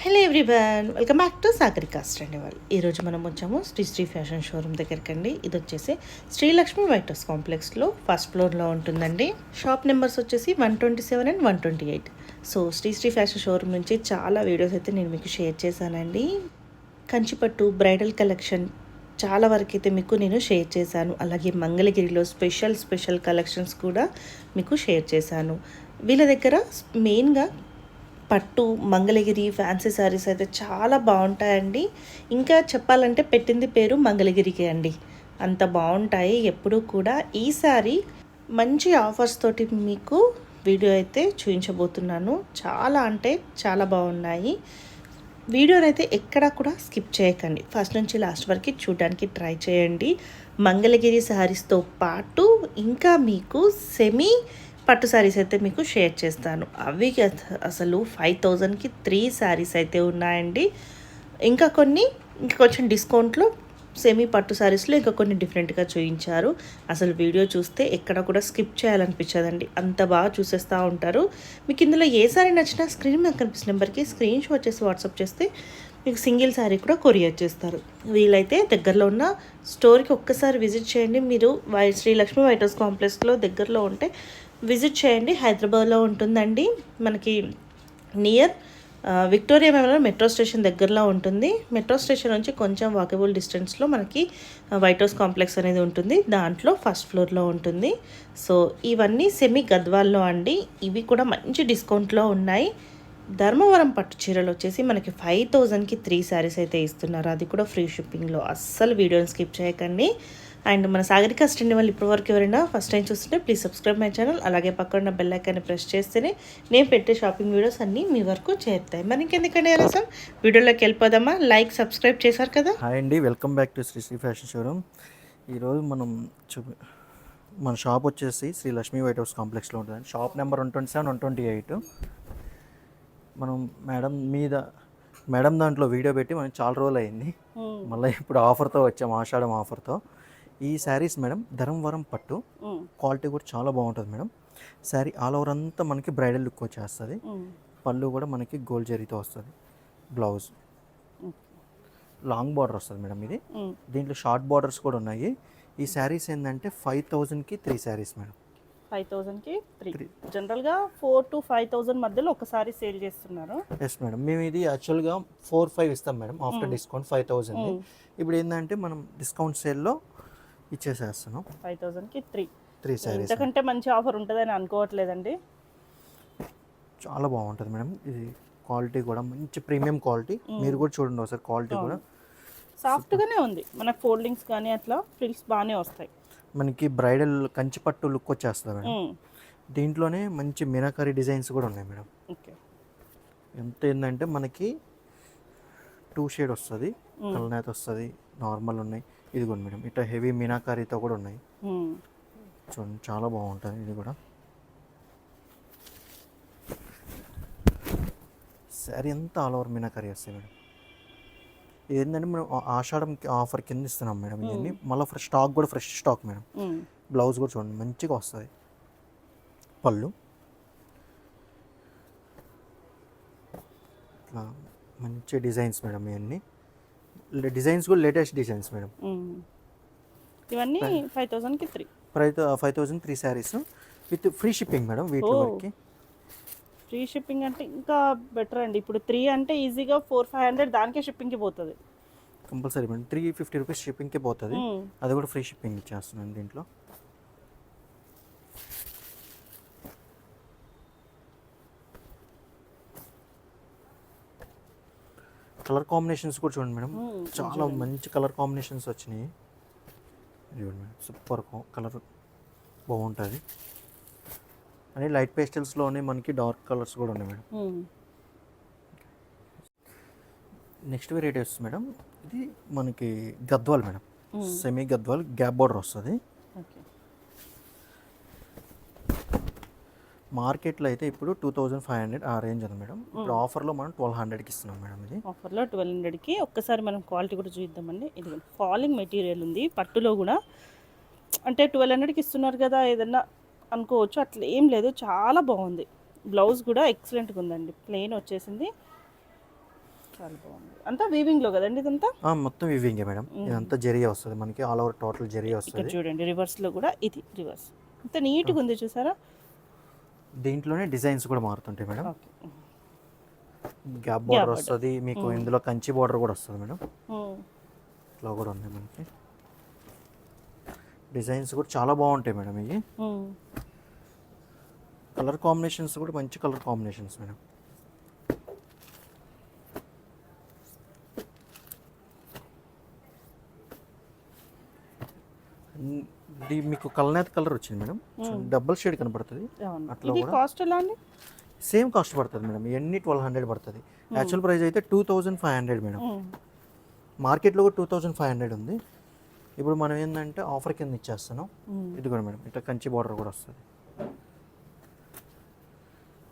Hello everyone, welcome back to Sagarika స్టండి వాళ్ళు. ఈరోజు మనం వచ్చాము శ్రీ ఫ్యాషన్ షోరూమ్ దగ్గరికి అండి. ఇది వచ్చేసి శ్రీలక్ష్మి వైట్ హౌస్ కాంప్లెక్స్లో ఫస్ట్ ఫ్లోర్లో ఉంటుందండి. షాప్ నెంబర్స్ వచ్చేసి 127 and 128. So Sri fashion showroom నుంచి చాలా వీడియోస్ అయితే నేను మీకు షేర్ చేశానండి. కంచిపట్టు బ్రైడల్ కలెక్షన్ చాలా వరకు అయితే మీకు నేను షేర్ చేశాను. అలాగే మంగళగిరిలో స్పెషల్ కలెక్షన్స్ కూడా మీకు షేర్ చేశాను. వీళ్ళ దగ్గర మెయిన్గా పట్టు మంగళగిరి ఫ్యాన్సీ శారీస్ అయితే చాలా బాగుంటాయండి. ఇంకా చెప్పాలంటే పెట్టింది పేరు మంగళగిరికి అండి, అంత బాగుంటాయి ఎప్పుడూ కూడా. ఈసారి మంచి ఆఫర్స్ తోటి మీకు వీడియో అయితే చూపించబోతున్నాను. చాలా అంటే చాలా బాగున్నాయి. వీడియోని అయితే ఎక్కడా కూడా స్కిప్ చేయకండి, ఫస్ట్ నుంచి లాస్ట్ వరకు చూడడానికి ట్రై చేయండి. మంగళగిరి శారీస్తో పాటు ఇంకా మీకు సెమీ పట్టు శారీస్ అయితే మీకు షేర్ చేస్తాను. అవి అసలు 5,000కి 3 శారీస్ అయితే ఉన్నాయండి. ఇంకా కొంచెం డిస్కౌంట్లో సెమీ పట్టు శారీస్లో ఇంకా కొన్ని డిఫరెంట్గా చూపించారు. అసలు వీడియో చూస్తే ఎక్కడ కూడా స్కిప్ చేయాలనిపించదండి, అంత బాగా చూసేస్తూ ఉంటారు. మీకు ఇందులో ఏ శారీ నచ్చినా స్క్రీన్ మీద కనిపిస్తున్న నెంబర్కి స్క్రీన్ షాట్ చేసి వాట్సాప్ చేస్తే మీకు సింగిల్ శారీ కూడా కొరియర్ చేస్తారు. వీలైతే దగ్గరలో ఉన్న స్టోర్కి ఒక్కసారి విజిట్ చేయండి. మీరు శ్రీలక్ష్మి వైట్ హౌస్ కాంప్లెక్స్లో దగ్గరలో ఉంటే విజిట్ చేయండి. హైదరాబాద్లో ఉంటుందండి, మనకి near Victoria memorial metro station దగ్గరలో ఉంటుంది. మెట్రో స్టేషన్ నుంచి కొంచెం వాకబుల్ డిస్టెన్స్లో మనకి వైట్ హౌస్ కాంప్లెక్స్ అనేది ఉంటుంది. దాంట్లో ఫస్ట్ ఫ్లోర్లో ఉంటుంది. సో ఇవన్నీ సెమీ గద్వాల్లో అండి. ఇవి కూడా మంచి డిస్కౌంట్లో ఉన్నాయి. ధర్మవరం పట్టు చీరలు వచ్చేసి మనకి 5,000కి 3 శారీస్ అయితే ఇస్తున్నారు, అది కూడా ఫ్రీ షిప్పింగ్లో. అస్సలు వీడియోని స్కిప్ చేయకండి. అండ్ మన సాగరికా స్టండి వాళ్ళు ఇప్పటివరకు ఎవరైనా ఫస్ట్ టైం చూస్తుంటే ప్లీజ్ సబ్స్క్రైబ్ మై ఛానల్. అలాగే పక్కన బెల్ ఐకాన్ని ప్రెస్ చేస్తేనే నేను పెట్టే షాపింగ్ వీడియోస్ అన్నీ మీ వరకు చేరుతాయి. మరి ఇంకెందుకంటే ఆలస్యం, వీడియోలోకి వెళ్ళిపోదామా? లైక్ సబ్స్క్రైబ్ చేశారు కదా. హాయ్ అండి, welcome back to Sri fashion showroom. ఈరోజు మన షాప్ వచ్చేసి శ్రీ లక్ష్మీ వైట్ హౌస్ కాంప్లెక్స్లో ఉంటుంది. Shop number 127, 128. మనం మేడం దాంట్లో వీడియో పెట్టి మనకి చాలా రోజులు అయింది. మళ్ళీ ఇప్పుడు ఆఫర్తో వచ్చాము, ఆషాఢం ఆఫర్తో. ఈ శారీస్ మేడం ధర్మవరం పట్టు, క్వాలిటీ కూడా చాలా బాగుంటుంది మేడం. శారీ ఆల్ ఓవర్ అంతా మనకి బ్రైడల్ లుక్ వచ్చేస్తుంది. పళ్ళు కూడా మనకి గోల్డ్ జరీతో వస్తుంది. బ్లౌజ్ లాంగ్ బార్డర్ వస్తుంది మేడం. ఇది దీంట్లో షార్ట్ బార్డర్స్ కూడా ఉన్నాయి. ఈ శారీస్ ఏంటంటే 5,000కి 3 శారీస్ మేడం. 5,000కి 3. జనరల్గా 4,000 to 5,000 మధ్యలో ఒకసారి సేల్ చేస్తున్నారు. ఎస్ మేడం, మేము ఇది యాక్చువల్గా 4-5 ఇస్తాం మేడం ఆఫ్టర్ డిస్కౌంట్ 5,000. ఇప్పుడు ఏంటంటే మనం డిస్కౌంట్ సేల్లో ఇచ్చేసేస్తున్నాం. 5,000కి 3 శారీస్. ఇంతకంటే మంచి ఆఫర్ ఉంటుందని అనుకోవట్లేదండి. చాలా బాగుంటుంది మేడం. ఇది క్వాలిటీ కూడా మంచి ప్రీమియం క్వాలిటీ. మీరు కూడా చూడండి ఒకసారి, క్వాలిటీ కూడా సాఫ్ట్గానే ఉంది. మనకు ఫోల్డింగ్స్ కానీ అట్లా ఫ్రిల్స్ బాగానే వస్తాయి. మనకి బ్రైడల్ కంచిపట్టు లుక్ వచ్చేస్తుంది మేడం. దీంట్లోనే మంచి మీనాకరీ డిజైన్స్ కూడా ఉన్నాయి మేడం. ఎంత ఏంటంటే మనకి 2 షేడ్ వస్తుంది, కలనేత వస్తుంది, నార్మల్ ఉన్నాయి. ఇది కూడా మేడం ఇట్లా హెవీ మీనాకారీతో కూడా ఉన్నాయి. చూడండి చాలా బాగుంటుంది. ఇది కూడా శారీ అంతా ఆల్ ఓవర్ మీనాకరీ వస్తాయి మేడం. ఇది ఏంటంటే మనం ఆషాఢం ఆఫర్ కింద ఇస్తున్నాం మేడం. ఇవన్నీ మళ్ళీ స్టాక్ కూడా ఫ్రెష్ స్టాక్ మేడం. బ్లౌజ్ కూడా చూడండి మంచిగా వస్తుంది. పళ్ళు ఇట్లా మంచి డిజైన్స్ మేడం. ఇవన్నీ డిజైన్స్ కూడా లేటెస్ట్ డిజైన్స్ మేడం. ఇవన్నీ 5,000కి 3. 5,000 3 saris with free shipping madam. వీటి వరకు ఫ్రీ షిప్పింగ్ అంటే ఇంకా బెటర్ అండి. ఇప్పుడు 3 అంటే ఈజీగా 400-500 దానికే షిప్పింగ్కి పోతుంది కంపల్సరీ మేడం. 350 రూపీస్ షిప్పింగ్కే పోతుంది. అది కూడా ఫ్రీ షిప్పింగ్ ఇచ్చేస్తున్నాను దీంట్లో. కలర్ కాంబినేషన్స్ కూడా చూడండి మేడం, చాలా మంచి కలర్ కాంబినేషన్స్ వచ్చినాయి. చూడండి మేడం, సూపర్ కలర్ బాగుంటుంది. అని లైట్ పేస్టల్స్లోనే మనకి డార్క్ కలర్స్ కూడా ఉన్నాయి మేడం. నెక్స్ట్ వెరైటీ వస్తుంది మేడం. ఇది మనకి Gadwal madam, semi Gadwal gap border వస్తుంది. మార్కెట్లో అయితే ఇప్పుడు 2,500 ఆ రేంజ్ ఉంది మేడం. ఇప్పుడు ఆఫర్లో మనం 1,200కి ఇస్తున్నాం మేడం. ఇది ఆఫర్లో 1,200కి. ఒక్కసారి మనం క్వాలిటీ కూడా చూద్దామండి. ఇది ఫాలింగ్ మెటీరియల్ ఉంది పట్టులో కూడా. అంటే 1,200కి ఇస్తున్నారు కదా ఏదన్నా అనుకోవచ్చు, అట్లా ఏం లేదు, చాలా బాగుంది. బ్లౌజ్ కూడా ఎక్సలెంట్గా ఉందండి, ప్లెయిన్ వచ్చేసింది. చాలా బాగుంది. అంతా వీవింగ్లో కదండి ఇదంతా? మొత్తం వివింగే మేడం. ఇదంతా జెరీ వస్తుంది మనకి, ఆల్ ఓవర్ టోటల్ జెరీ ఇక్కడ వస్తుంది. చూడండి రివర్స్లో కూడా ఇది రివర్స్ అంత నీట్గా ఉంది చూసారా. దీంట్లోనే డిజైన్స్ కూడా మారుతుంటాయి మేడం. ఓకే. గ్యాప్ బార్డర్ వస్తుంది మీకు, ఇందులో కంచి బార్డర్ కూడా వస్తుంది మేడం. ఇట్లా కూడా ఉన్నాయి మనకి. డిజైన్స్ కూడా చాలా బాగుంటాయి మేడం. ఇవి కలర్ కాంబినేషన్స్ కూడా మంచి కలర్ కాంబినేషన్స్ మేడం. ఇది మీకు కలనేత కలర్ వచ్చింది మేడం, డబుల్ షేడ్ కనబడుతుంది. అట్లా ఇది కూడా కాస్ట్ ఎలా అండి? సేమ్ కాస్ట్ పడుతుంది మేడం. ఇవన్నీ 1200 పడుతుంది. యాక్చువల్ ప్రైస్ అయితే 2500 మేడం. మార్కెట్లో కూడా 2500 ఉంది. ఇప్పుడు మనం ఏంటంటే ఆఫర్ కింద ఇచ్చేస్తున్నాం. ఇది కూడా మేడం ఇట్లా కంచి బార్డర్ కూడా వస్తుంది.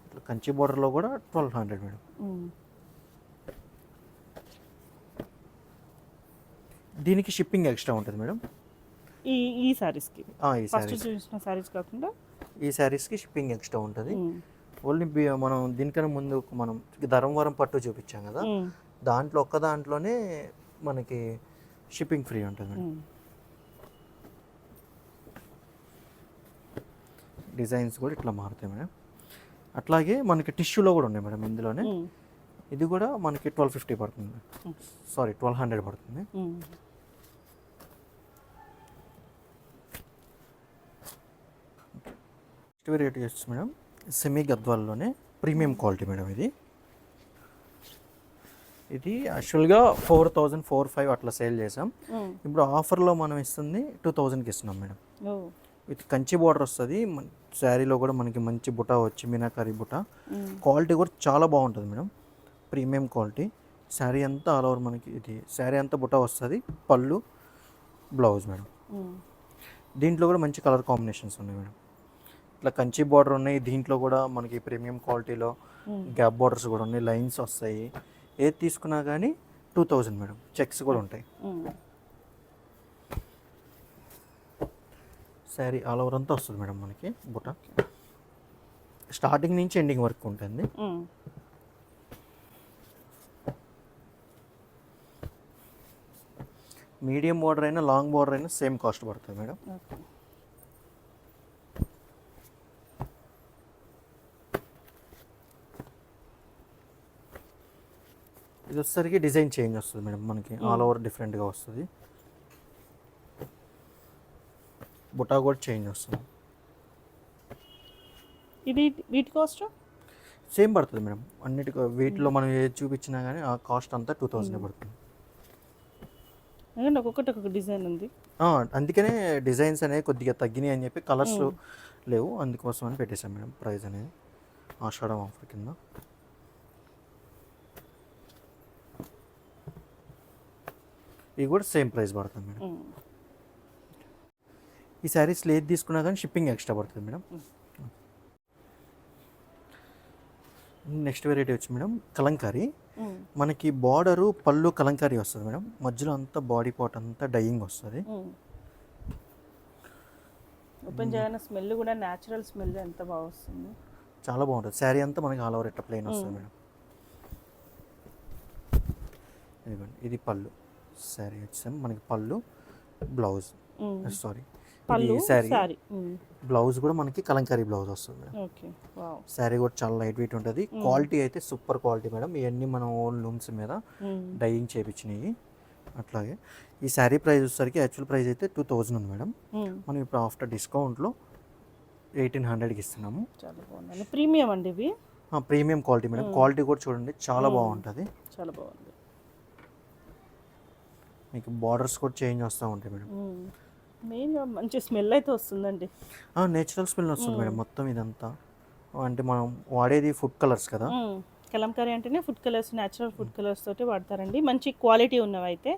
ఇట్లా కంచి బార్డర్లో కూడా 1200 మేడం. దీనికి షిప్పింగ్ ఎక్స్ట్రా ఉంటుంది మేడం. ఈ సారీస్కి ఫస్ట్ చూసిన సారీస్ కాకుండా ఈ సారీస్కి షిప్పింగ్ ఎక్స్ట్రా ఉంటుంది. ఓన్లీ మనం దీనికన్నా ముందు మనం ధర్మవరం పట్టు చూపించాం కదా, దాంట్లో ఒక్క దాంట్లోనే మనకి షిప్పింగ్ ఫ్రీ ఉంటుంది మేడం. డిజైన్స్ కూడా ఇట్లా మారుతాయి మేడం. అట్లాగే మనకి టిష్యూలో కూడా ఉన్నాయి మేడం ఇందులోనే. ఇది కూడా మనకి 1250 పడుతుంది, సారీ 1200 పడుతుంది. నెక్స్ట్ వెరైటీ వచ్చి మేడం సెమీ గద్వాల్లోనే ప్రీమియం క్వాలిటీ మేడం. ఇది యాక్చువల్గా 4000-4500 అట్లా సేల్ చేసాం. ఇప్పుడు ఆఫర్లో మనం ఇస్తుంది 2000కి ఇస్తున్నాం మేడం. విత్ కంచి బార్డర్ వస్తుంది. శారీలో కూడా మనకి మంచి బుటా వచ్చి మీనాకారి బుటా. క్వాలిటీ కూడా చాలా బాగుంటుంది మేడం, ప్రీమియం క్వాలిటీ. శారీ అంతా ఆల్ ఓవర్ మనకి ఇది శారీ అంతా బుటా వస్తుంది. పళ్ళు, బ్లౌజ్ మేడం. దీంట్లో కూడా మంచి కలర్ కాంబినేషన్స్ ఉన్నాయి మేడం. ఇట్లా కంచి బార్డర్ ఉన్నాయి. దీంట్లో కూడా మనకి ప్రీమియం క్వాలిటీలో గ్యాప్ బార్డర్స్ కూడా ఉన్నాయి, లైన్స్ వస్తాయి. ఏది తీసుకున్నా కానీ 2000 మేడం. చెక్స్ కూడా ఉంటాయి. శారీ ఆల్ ఓవర్ అంతా వస్తుంది మేడం మనకి బుట్ట. స్టార్టింగ్ నుంచి ఎండింగ్ వరకు ఉంటుంది. మీడియం బార్డర్ అయినా లాంగ్ బార్డర్ అయినా సేమ్ కాస్ట్ పడుతుంది మేడం. ఇది వచ్చేసరికి డిజైన్ చేంజ్ వస్తుంది మేడం మనకి, ఆల్ ఓవర్ డిఫరెంట్గా వస్తుంది. బుటా కూడా చేంజ్ వస్తుంది. ఇది వీటి కాస్ట్ సేమ్ పడుతుంది మేడం. అన్నిటికీ వీటిలో మనం ఏది చూపించినా కానీ ఆ కాస్ట్ అంతా 2000 పడుతుంది. ఒక్కొక్కటి ఒక్కొక్క డిజైన్ ఉంది. అందుకనే డిజైన్స్ అనేవి కొద్దిగా తగ్గినాయి అని చెప్పి, కలర్స్ లేవు అందుకోసం అని పెట్టేశాం మేడం ప్రైస్ అనేది ఆషాఢం ఆఫర్ కింద. ఇవి కూడా సేమ్ ప్రైస్ పడుతుంది మేడం. ఈ శారీస్లో ఏది తీసుకున్నా కానీ షిప్పింగ్ ఎక్స్ట్రా పడుతుంది మేడం. నెక్స్ట్ వెరైటీ వచ్చి మేడం కలంకారీ. మనకి బార్డరు పళ్ళు కలంకారీ వస్తుంది మేడం. మధ్యలో అంతా బాడీ పార్ట్ అంతా డైయింగ్ వస్తుంది. ఓపెన్ చేయగానే స్మెల్ కూడా న్యాచురల్ స్మెల్ ఎంత బాగా వస్తుంది, చాలా బాగుంటుంది. శారీ అంతా మనకి ఆల్ ఓవర్ ఎట్లా ప్లెయిన్ వస్తుంది మేడం. ఇదిగోండి ఇది పళ్ళు. శారీ వచ్చాము మనకి పళ్ళు, బ్లౌజ్, సారీ శారీ బ్లౌజ్ కూడా మనకి కలంకారీ బ్లౌజ్ వస్తుంది మేడం. శారీ కూడా చాలా లైట్ వెయిట్ ఉంటుంది. క్వాలిటీ అయితే సూపర్ క్వాలిటీ మేడం. ఇవన్నీ మనం ఓన్ లూమ్స్ మీద డైయింగ్ చేయించినవి. అట్లాగే ఈ శారీ ప్రైస్ వచ్చేసరికి యాక్చువల్ ప్రైస్ అయితే 2000 ఉంది మేడం. మనం ఇప్పుడు ఆఫ్టర్ డిస్కౌంట్లో 1800కి ఇస్తున్నాము. చాలా బాగుంది. ప్రీమియం అండి ఇవి, ప్రీమియం క్వాలిటీ మేడం. క్వాలిటీ కూడా చూడండి చాలా బాగుంటుంది. చాలా బాగుంది. మీకు బార్డర్స్ కూడా చేంజ్ వస్తూ ఉంటాయి మేడం. మెయిన్గా మంచి స్మెల్ అయితే వస్తుందండి. నేచురల్ స్మెల్ వస్తుంది మేడం మొత్తం ఇదంతా. అంటే మనం వాడేది ఫుడ్ కలర్స్ కదా, కలంకారీ అంటేనే food colours, natural food colours తోటి వాడతారండి. మంచి క్వాలిటీ ఉన్నవి అయితే.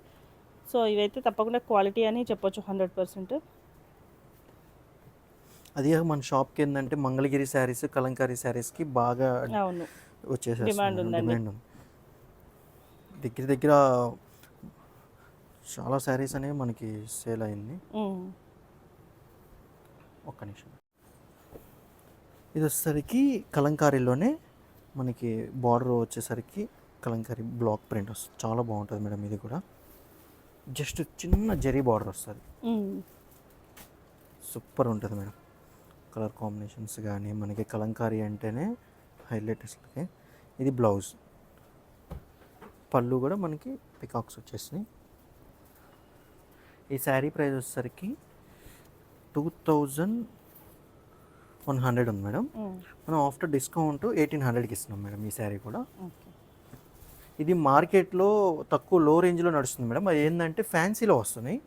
సో ఇవైతే తప్పకుండా క్వాలిటీ అని చెప్పొచ్చు 100%. అది మన షాప్కి ఏంటంటే మంగళగిరి శారీస్, కలంకారీ శారీస్కి బాగా వచ్చేసేస్తుంది డిమాండ్ ఉంది. దగ్గర దగ్గర చాలా శారీస్ అనేవి మనకి సేల్ అయింది. ఒక్క నిమిషం. ఇది వచ్చేసరికి కలంకారీలోనే మనకి బార్డర్ వచ్చేసరికి కలంకారీ బ్లాక్ ప్రింట్ వస్తుంది, చాలా బాగుంటుంది మేడం. ఇది కూడా జస్ట్ చిన్న జరీ బార్డర్ వస్తుంది, సూపర్ ఉంటుంది మేడం. కలర్ కాంబినేషన్స్ కానీ మనకి కలంకారీ అంటేనే హైలైట్ అసలుకి. ఇది బ్లౌజ్, పళ్ళు కూడా మనకి పికాక్స్ వచ్చేసినాయి. ఈ శారీ ప్రైస్ వచ్చేసరికి 2100 ఉంది మేడం. మనం ఆఫ్టర్ డిస్కౌంట్ 1800కి ఇస్తున్నాం మేడం ఈ శారీ కూడా. ఇది మార్కెట్లో తక్కువ లో రేంజ్లో నడుస్తుంది మేడం. అది ఏంటంటే ఫ్యాన్సీలో వస్తున్నాయి,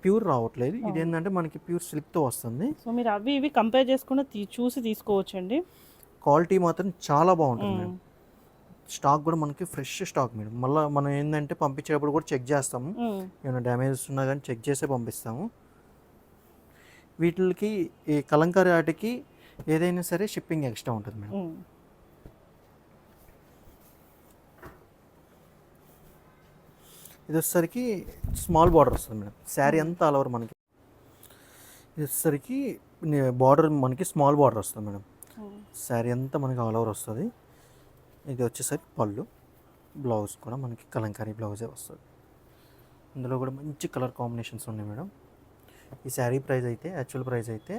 ప్యూర్ రావట్లేదు. ఇది ఏంటంటే మనకి ప్యూర్ సిల్క్తో వస్తుంది. సో మీరు అవి ఇవి కంపేర్ చేసుకుని చూసి తీసుకోవచ్చండి. క్వాలిటీ మాత్రం చాలా బాగుంటుంది మేడం. స్టాక్ కూడా మనకి ఫ్రెష్ స్టాక్ మేడం. మళ్ళీ మనం ఏంటంటే పంపించేటప్పుడు కూడా చెక్ చేస్తాము, ఏమైనా డ్యామేజెస్ ఉన్నా కానీ చెక్ చేసే పంపిస్తాము. వీటికి ఈ కలంకారీ ఆటకి ఏదైనా సరే షిప్పింగ్ ఎక్స్ట్రా ఉంటుంది మేడం. ఇది వచ్చేసరికి స్మాల్ బార్డర్ వస్తుంది మేడం. శారీ అంతా ఆల్ ఓవర్ మనకి. ఇది వచ్చేసరికి బార్డర్ మనకి స్మాల్ బార్డర్ వస్తుంది మేడం. శారీ అంతా మనకి ఆల్ ఓవర్ వస్తుంది. ఇది వచ్చేసరికి పళ్ళు, బ్లౌజ్ కూడా మనకి కలంకారీ బ్లౌజే వస్తుంది. ఇందులో కూడా మంచి కలర్ కాంబినేషన్స్ ఉన్నాయి మేడం. ఈ శారీ ప్రైస్ అయితే యాక్చువల్ ప్రైస్ అయితే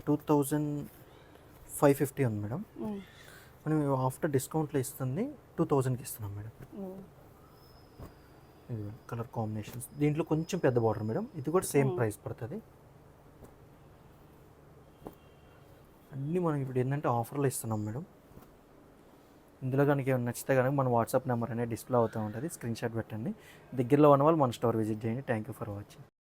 2550 ఉంది మేడం. మనం ఆఫ్టర్ డిస్కౌంట్లో ఇస్తుంది 2000కి ఇస్తున్నాం మేడం. ఇది కలర్ కాంబినేషన్స్, దీంట్లో కొంచెం పెద్ద బార్డర్ మేడం. ఇది కూడా సేమ్ ప్రైస్ పడుతుంది. అన్నీ మనం ఇప్పుడు ఏంటంటే ఆఫర్లో ఇస్తున్నాం మేడం. ఇందులో కనుక ఏమైనా నచ్చితే కనుక మన వాట్సాప్ నెంబర్ అనేది డిస్ప్లే అవుతూ ఉంటుంది, స్క్రీన్ షాట్ పెట్టండి. దగ్గరలో ఉన్న వాళ్ళు మన స్టోర్ విజిట్ చేయండి. Thank you for watching.